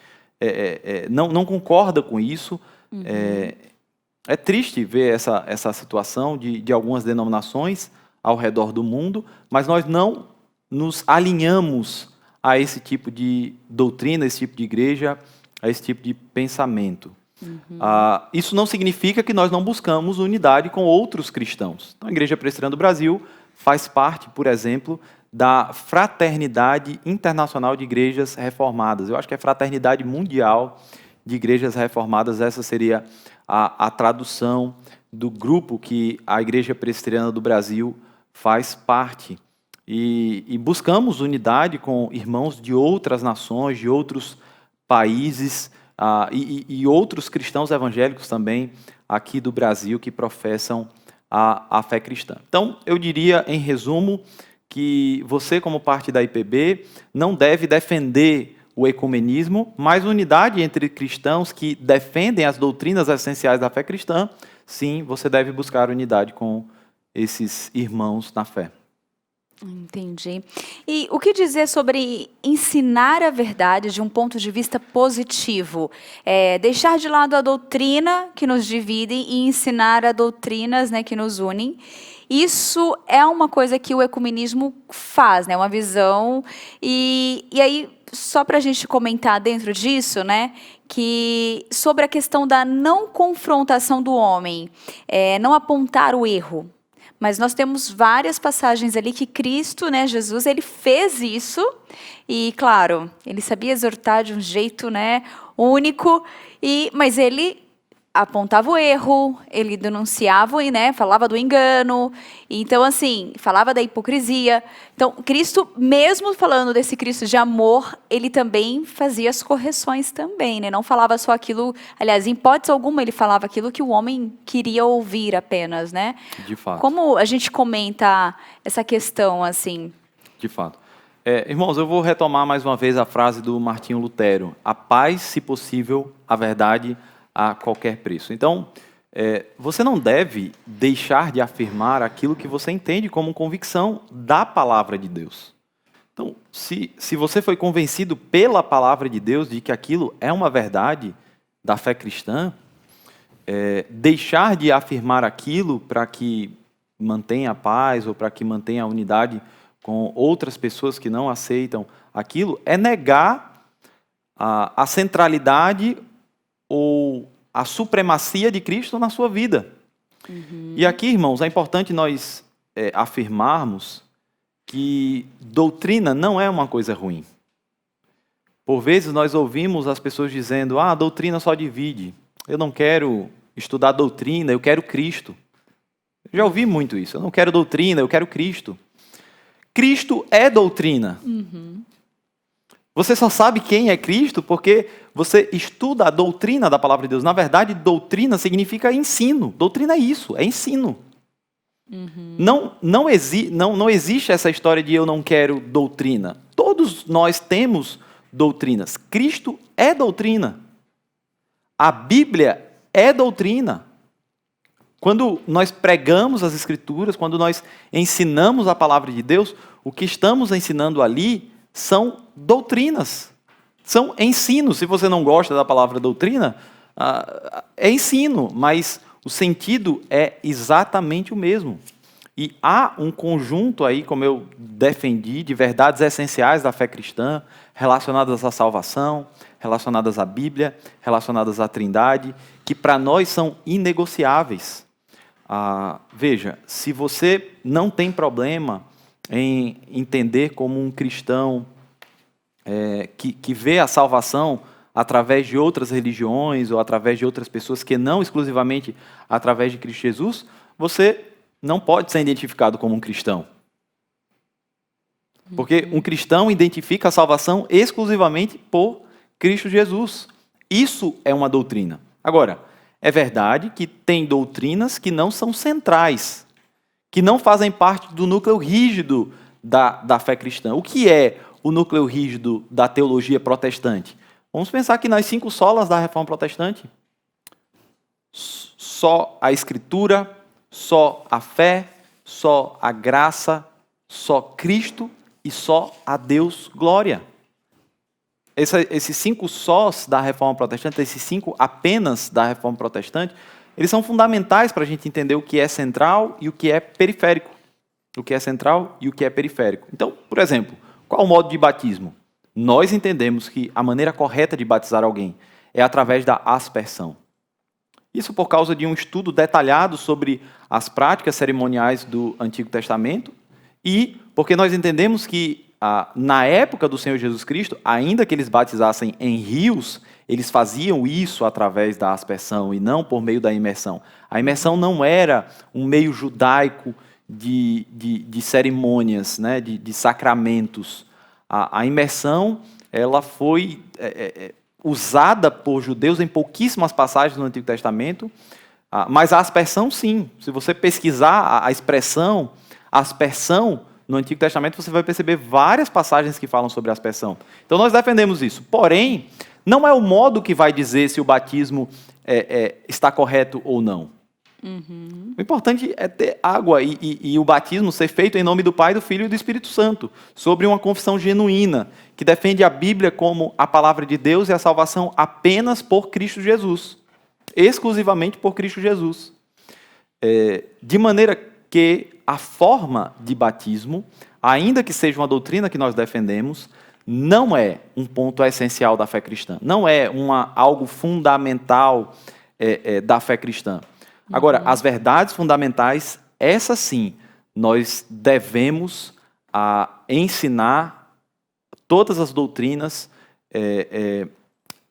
não concorda com isso. É triste ver essa situação de algumas denominações ao redor do mundo, mas nós não nos alinhamos a esse tipo de doutrina, a esse tipo de igreja, a esse tipo de pensamento. Isso não significa que nós não buscamos unidade com outros cristãos. Então, a Igreja Presbiteriana do Brasil faz parte, por exemplo, da Fraternidade Internacional de Igrejas Reformadas. Eu acho que é Fraternidade Mundial de Igrejas Reformadas. Essa seria a tradução do grupo que a Igreja Presbiteriana do Brasil faz parte. E buscamos unidade com irmãos de outras nações, de outros países, e outros cristãos evangélicos também aqui do Brasil que professam a fé cristã. Então, eu diria, em resumo, que você, como parte da IPB, não deve defender o ecumenismo, mas unidade entre cristãos que defendem as doutrinas essenciais da fé cristã. Sim, você deve buscar unidade com esses irmãos na fé. Entendi. E o que dizer sobre ensinar a verdade de um ponto de vista positivo? Deixar de lado a doutrina que nos divide e ensinar a doutrinas, né, que nos unem. Isso é uma coisa que o ecumenismo faz, né, uma visão. E aí, só para a gente comentar dentro disso, né, que sobre a questão da não confrontação do homem, não apontar o erro. Mas nós temos várias passagens ali que Cristo, né, Jesus, ele fez isso e, claro, ele sabia exortar de um jeito, né, único, mas ele apontava o erro, ele denunciava, né, falava do engano, então, assim, falava da hipocrisia. Então, Cristo, mesmo falando desse Cristo de amor, ele também fazia as correções também, né, não falava só aquilo, aliás, em hipótese alguma, ele falava aquilo que o homem queria ouvir apenas, né? De fato. Como a gente comenta essa questão, assim? De fato. Irmãos, eu vou retomar mais uma vez a frase do Martinho Lutero: a paz, se possível, a verdade a qualquer preço. Então, você não deve deixar de afirmar aquilo que você entende como convicção da palavra de Deus. Então, se você foi convencido pela palavra de Deus de que aquilo é uma verdade da fé cristã, deixar de afirmar aquilo para que mantenha a paz ou para que mantenha a unidade com outras pessoas que não aceitam aquilo, é negar a centralidade ou a supremacia de Cristo na sua vida. E aqui, irmãos, é importante nós afirmarmos que doutrina não é uma coisa ruim. Por vezes nós ouvimos as pessoas dizendo: a doutrina só divide, eu não quero estudar doutrina, eu quero Cristo. Eu já ouvi muito isso, eu não quero doutrina, eu quero Cristo. Cristo é doutrina. Você só sabe quem é Cristo porque você estuda a doutrina da palavra de Deus. Na verdade, doutrina significa ensino. Doutrina é isso, é ensino. Não existe essa história de eu não quero doutrina. Todos nós temos doutrinas. Cristo é doutrina. A Bíblia é doutrina. Quando nós pregamos as Escrituras, quando nós ensinamos a palavra de Deus, o que estamos ensinando ali são doutrinas, são ensinos. Se você não gosta da palavra doutrina, é ensino, mas o sentido é exatamente o mesmo. E há um conjunto aí, como eu defendi, de verdades essenciais da fé cristã, relacionadas à salvação, relacionadas à Bíblia, relacionadas à Trindade, que para nós são inegociáveis. Veja, se você não tem problema em entender como um cristão que vê a salvação através de outras religiões ou através de outras pessoas, que não exclusivamente através de Cristo Jesus, você não pode ser identificado como um cristão. Porque um cristão identifica a salvação exclusivamente por Cristo Jesus. Isso é uma doutrina. Agora, é verdade que tem doutrinas que não são centrais, que não fazem parte do núcleo rígido da fé cristã. O que é o núcleo rígido da teologia protestante? Vamos pensar que nas 5 solas da Reforma Protestante, só a Escritura, só a fé, só a graça, só Cristo e só a Deus glória. Esses 5 sós da Reforma Protestante, esses 5 apenas da Reforma Protestante, eles são fundamentais para a gente entender o que é central e o que é periférico. O que é central e o que é periférico. Então, por exemplo, qual o modo de batismo? Nós entendemos que a maneira correta de batizar alguém é através da aspersão. Isso por causa de um estudo detalhado sobre as práticas cerimoniais do Antigo Testamento e porque nós entendemos que na época do Senhor Jesus Cristo, ainda que eles batizassem em rios, eles faziam isso através da aspersão e não por meio da imersão. A imersão não era um meio judaico de cerimônias, né, de sacramentos. A imersão ela foi usada por judeus em pouquíssimas passagens no Antigo Testamento, mas a aspersão, sim. Se você pesquisar a expressão aspersão no Antigo Testamento, você vai perceber várias passagens que falam sobre aspersão. Então, nós defendemos isso. Porém, não é o modo que vai dizer se o batismo está correto ou não. O importante é ter água e o batismo ser feito em nome do Pai, do Filho e do Espírito Santo, sobre uma confissão genuína, que defende a Bíblia como a palavra de Deus e a salvação apenas por Cristo Jesus. Exclusivamente por Cristo Jesus. De maneira que a forma de batismo, ainda que seja uma doutrina que nós defendemos, não é um ponto essencial da fé cristã. Não é algo fundamental da fé cristã. Agora, as verdades fundamentais, essas sim, nós devemos ensinar todas as doutrinas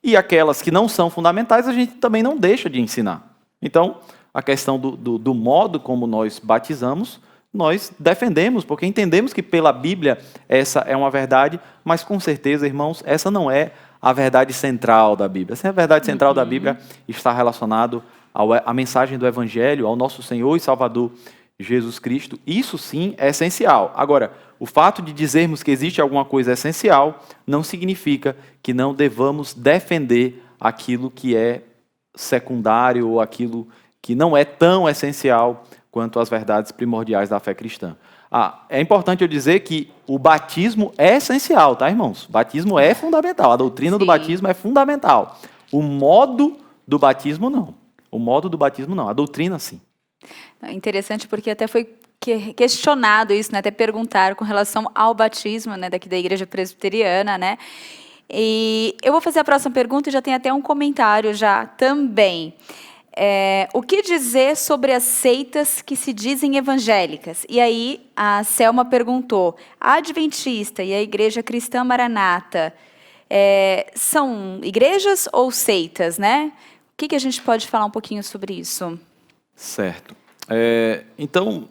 e aquelas que não são fundamentais, a gente também não deixa de ensinar. Então, a questão do modo como nós batizamos, nós defendemos, porque entendemos que pela Bíblia essa é uma verdade, mas com certeza, irmãos, essa não é a verdade central da Bíblia. Essa é a verdade central da Bíblia, está relacionado à mensagem do Evangelho, ao nosso Senhor e Salvador Jesus Cristo. Isso sim é essencial. Agora, o fato de dizermos que existe alguma coisa essencial não significa que não devamos defender aquilo que é secundário ou aquilo que não é tão essencial quanto as verdades primordiais da fé cristã. É importante eu dizer que o batismo é essencial, tá, irmãos? O batismo é fundamental, a doutrina do batismo é fundamental. O modo do batismo, não. O modo do batismo, não. A doutrina, sim. É interessante porque até foi questionado isso, né? Até perguntaram com relação ao batismo, né? Daqui da Igreja Presbiteriana, né? E eu vou fazer a próxima pergunta e já tem até um comentário já também. O que dizer sobre as seitas que se dizem evangélicas? E aí a Selma perguntou, a Adventista e a Igreja Cristã Maranata são igrejas ou seitas, né? O que a gente pode falar um pouquinho sobre isso? Certo. Então,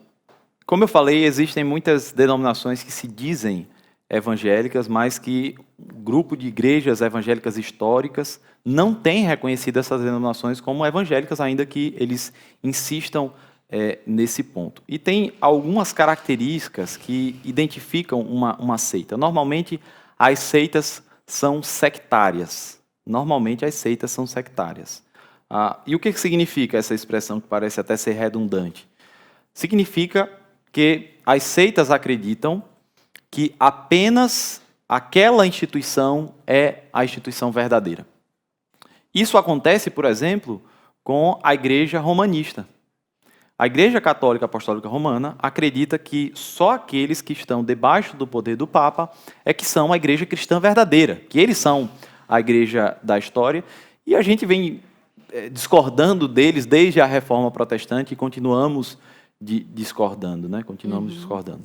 como eu falei, existem muitas denominações que se dizem evangélicas, mas que o grupo de igrejas evangélicas históricas não tem reconhecido essas denominações como evangélicas, ainda que eles insistam nesse ponto. E tem algumas características que identificam uma seita. Normalmente, as seitas são sectárias. E o que significa essa expressão que parece até ser redundante? Significa que as seitas acreditam que apenas aquela instituição é a instituição verdadeira. Isso acontece, por exemplo, com a Igreja Romanista. A Igreja Católica Apostólica Romana acredita que só aqueles que estão debaixo do poder do Papa é que são a Igreja Cristã verdadeira, que eles são a Igreja da história, e a gente vem discordando deles desde a Reforma Protestante e continuamos discordando, né? Discordando.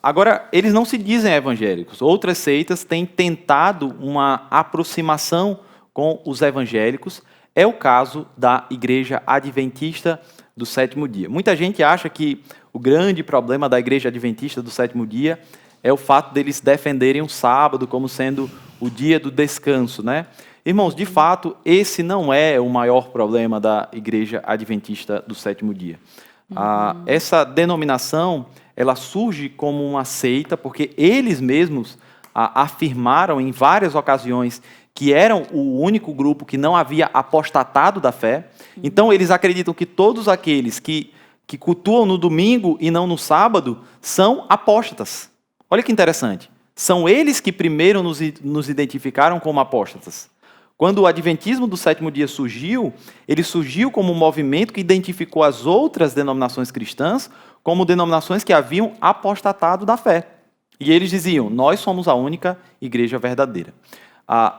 Agora, eles não se dizem evangélicos. Outras seitas têm tentado uma aproximação com os evangélicos. É o caso da Igreja Adventista do sétimo dia. Muita gente acha que o grande problema da Igreja Adventista do sétimo dia é o fato deles defenderem o sábado como sendo o dia do descanso, né? Irmãos, de fato, esse não é o maior problema da Igreja Adventista do sétimo dia. Essa denominação, ela surge como uma seita, porque eles mesmos afirmaram em várias ocasiões que eram o único grupo que não havia apostatado da fé. Então, eles acreditam que todos aqueles que cultuam no domingo e não no sábado são apóstatas. Olha que interessante. São eles que primeiro nos identificaram como apóstatas. Quando o Adventismo do sétimo dia surgiu, ele surgiu como um movimento que identificou as outras denominações cristãs como denominações que haviam apostatado da fé. E eles diziam, nós somos a única igreja verdadeira.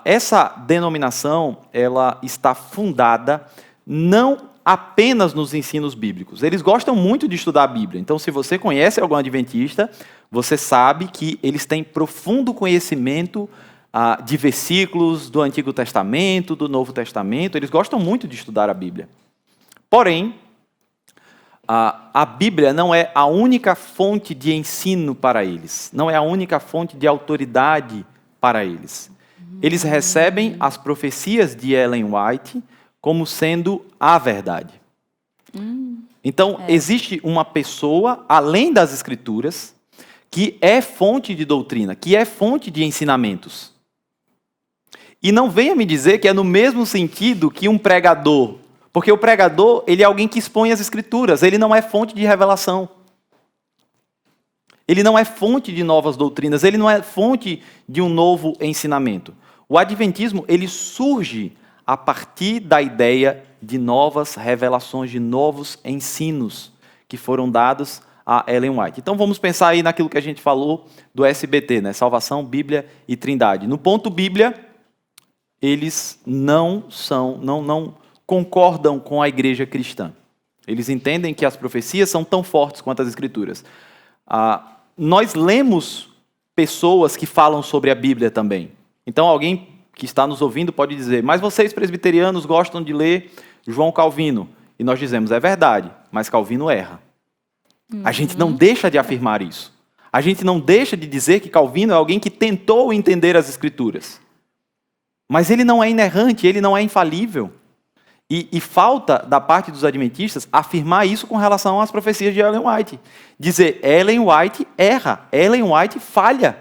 Essa denominação, ela está fundada não apenas nos ensinos bíblicos. Eles gostam muito de estudar a Bíblia. Então, se você conhece algum adventista, você sabe que eles têm profundo conhecimento de versículos do Antigo Testamento, do Novo Testamento. Eles gostam muito de estudar a Bíblia. Porém, a Bíblia não é a única fonte de ensino para eles. Não é a única fonte de autoridade para eles. Eles recebem as profecias de Ellen White como sendo a verdade. Então, existe uma pessoa, além das Escrituras, que é fonte de doutrina, que é fonte de ensinamentos. E não venha me dizer que é no mesmo sentido que um pregador, porque o pregador, ele é alguém que expõe as Escrituras, ele não é fonte de revelação. Ele não é fonte de novas doutrinas, ele não é fonte de um novo ensinamento. O Adventismo, ele surge a partir da ideia de novas revelações, de novos ensinos que foram dados a Ellen White. Então vamos pensar aí naquilo que a gente falou do SBT, né? Salvação, Bíblia e Trindade. No ponto Bíblia, eles não concordam com a igreja cristã. Eles entendem que as profecias são tão fortes quanto as Escrituras. Nós lemos pessoas que falam sobre a Bíblia também. Então alguém que está nos ouvindo pode dizer, mas vocês presbiterianos gostam de ler João Calvino. E nós dizemos, é verdade, mas Calvino erra. A gente não deixa de afirmar isso. A gente não deixa de dizer que Calvino é alguém que tentou entender as Escrituras. Mas ele não é inerrante, ele não é infalível. E falta, da parte dos adventistas, afirmar isso com relação às profecias de Ellen White. Dizer, Ellen White erra, Ellen White falha.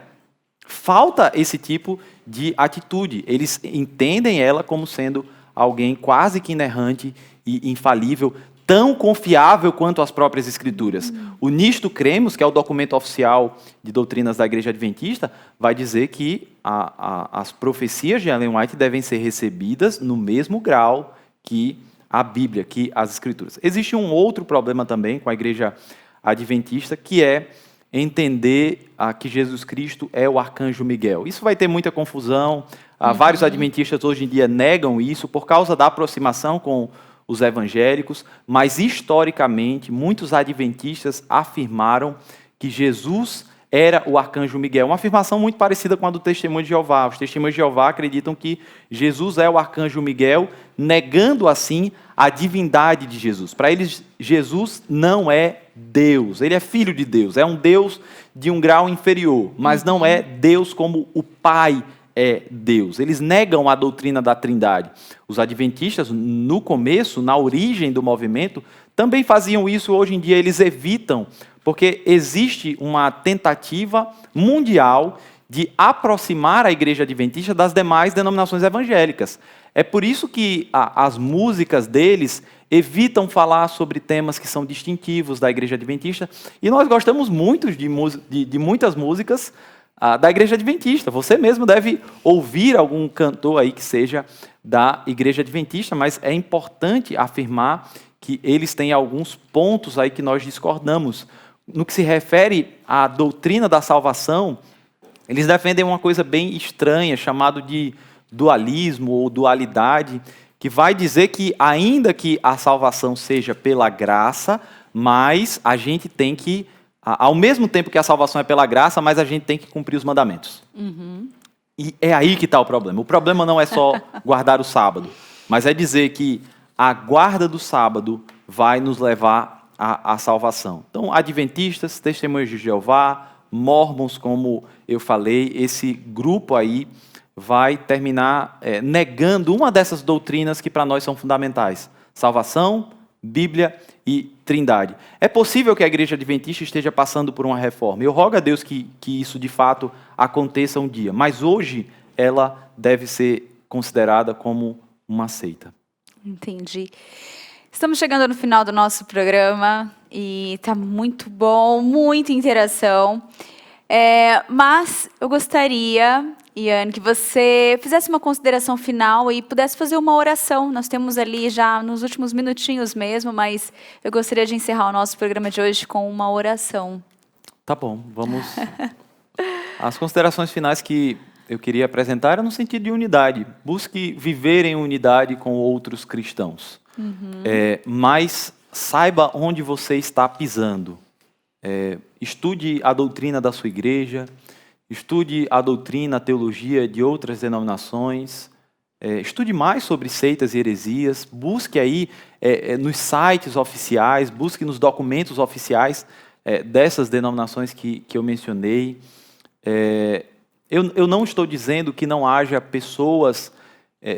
Falta esse tipo de atitude. Eles entendem ela como sendo alguém quase que inerrante e infalível, tão confiável quanto as próprias Escrituras. O Nisto Cremos, que é o documento oficial de doutrinas da Igreja Adventista, vai dizer que as profecias de Ellen White devem ser recebidas no mesmo grau que a Bíblia, que as Escrituras. Existe um outro problema também com a Igreja Adventista, que é entender que Jesus Cristo é o arcanjo Miguel. Isso vai ter muita confusão. Vários adventistas hoje em dia negam isso por causa da aproximação com os evangélicos, mas historicamente muitos adventistas afirmaram que Jesus era o arcanjo Miguel. Uma afirmação muito parecida com a do Testemunho de Jeová. Os Testemunhos de Jeová acreditam que Jesus é o arcanjo Miguel, negando assim a divindade de Jesus. Para eles, Jesus não é Deus. Ele é filho de Deus, é um Deus de um grau inferior, mas não é Deus como o Pai é Deus. Eles negam a doutrina da Trindade. Os adventistas, no começo, na origem do movimento, também faziam isso. Hoje em dia eles evitam, porque existe uma tentativa mundial de aproximar a Igreja Adventista das demais denominações evangélicas. É por isso que as músicas deles evitam falar sobre temas que são distintivos da Igreja Adventista, e nós gostamos muito de muitas músicas da Igreja Adventista. Você mesmo deve ouvir algum cantor aí que seja da Igreja Adventista, mas é importante afirmar que eles têm alguns pontos aí que nós discordamos. No que se refere à doutrina da salvação, eles defendem uma coisa bem estranha, chamado de dualismo ou dualidade, que vai dizer que ainda que a salvação seja pela graça, mas a gente tem que, ao mesmo tempo que a salvação é pela graça, mas a gente tem que cumprir os mandamentos. E é aí que está o problema. O problema não é só guardar o sábado, mas é dizer que a guarda do sábado vai nos levar à salvação. Então, adventistas, testemunhas de Jeová, mórmons, como eu falei, esse grupo aí vai terminar negando uma dessas doutrinas que para nós são fundamentais: salvação, Bíblia e Trindade. É possível que a igreja adventista esteja passando por uma reforma. Eu rogo a Deus que isso de fato aconteça um dia, mas hoje ela deve ser considerada como uma seita. Entendi. Estamos chegando no final do nosso programa e está muito bom, muita interação. Mas eu gostaria, Ian, que você fizesse uma consideração final e pudesse fazer uma oração. Nós temos ali já nos últimos minutinhos mesmo, mas eu gostaria de encerrar o nosso programa de hoje com uma oração. Tá bom, vamos. As considerações finais que eu queria apresentar eram no sentido de unidade. Busque viver em unidade com outros cristãos. Mas saiba onde você está pisando. Estude a doutrina da sua igreja, estude a doutrina, a teologia de outras denominações, estude mais sobre seitas e heresias, busque aí nos sites oficiais, busque nos documentos oficiais dessas denominações que eu mencionei. Eu não estou dizendo que não haja pessoas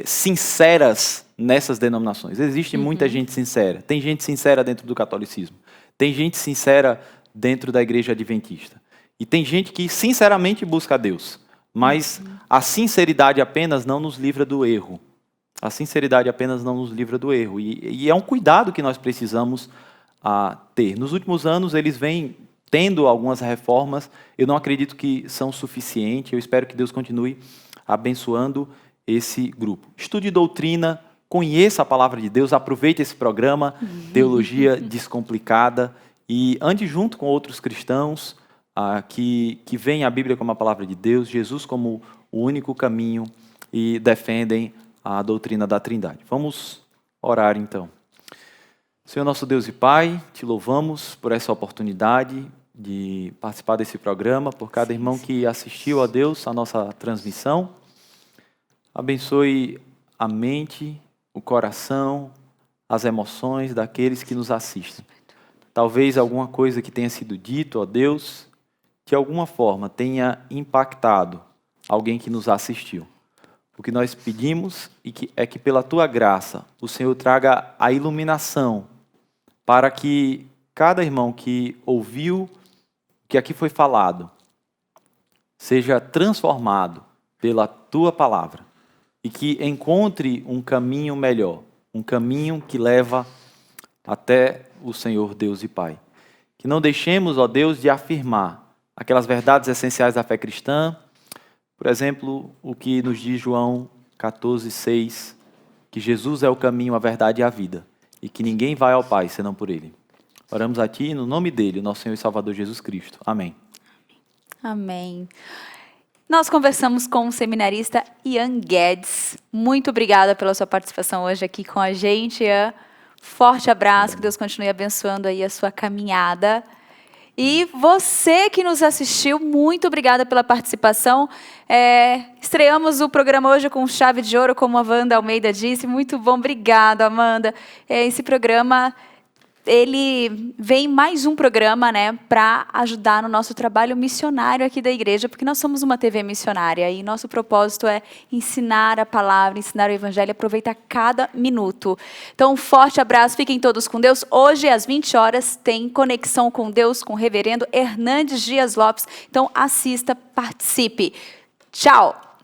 sinceras nessas denominações. Existe muita gente sincera. Tem gente sincera dentro do catolicismo. Tem gente sincera dentro da igreja adventista. E tem gente que sinceramente busca a Deus. Mas a sinceridade apenas não nos livra do erro. A sinceridade apenas não nos livra do erro. E é um cuidado que nós precisamos ter. Nos últimos anos, eles vêm tendo algumas reformas. Eu não acredito que são suficientes. Eu espero que Deus continue abençoando esse grupo. Estude doutrina, conheça a palavra de Deus, aproveite esse programa, Teologia Descomplicada, e ande junto com outros cristãos que veem a Bíblia como a palavra de Deus, Jesus como o único caminho e defendem a doutrina da Trindade. Vamos orar então. Senhor nosso Deus e Pai, te louvamos por essa oportunidade de participar desse programa, por cada irmão que assistiu a Deus, a nossa transmissão. Abençoe a mente, o coração, as emoções daqueles que nos assistem. Talvez alguma coisa que tenha sido dito, ó Deus, de alguma forma tenha impactado alguém que nos assistiu. O que nós pedimos é que pela Tua graça o Senhor traga a iluminação para que cada irmão que ouviu o que aqui foi falado seja transformado pela Tua palavra e que encontre um caminho melhor, um caminho que leva até o Senhor Deus e Pai. Que não deixemos, ó Deus, de afirmar aquelas verdades essenciais da fé cristã, por exemplo, o que nos diz João 14:6, que Jesus é o caminho, a verdade e a vida, e que ninguém vai ao Pai senão por Ele. Oramos a Ti no nome dEle, nosso Senhor e Salvador Jesus Cristo. Amém. Amém. Nós conversamos com o seminarista Ian Guedes. Muito obrigada pela sua participação hoje aqui com a gente, Ian. Forte abraço, que Deus continue abençoando aí a sua caminhada. E você que nos assistiu, muito obrigada pela participação. Estreamos o programa hoje com chave de ouro, como a Amanda Almeida disse. Muito bom, obrigada, Amanda. Esse programa, ele vem mais um programa, né, para ajudar no nosso trabalho missionário aqui da igreja, porque nós somos uma TV missionária e nosso propósito é ensinar a palavra, ensinar o evangelho, aproveitar cada minuto. Então, um forte abraço, fiquem todos com Deus. Hoje, às 20 horas, tem Conexão com Deus com o reverendo Hernandes Dias Lopes. Então, assista, participe. Tchau!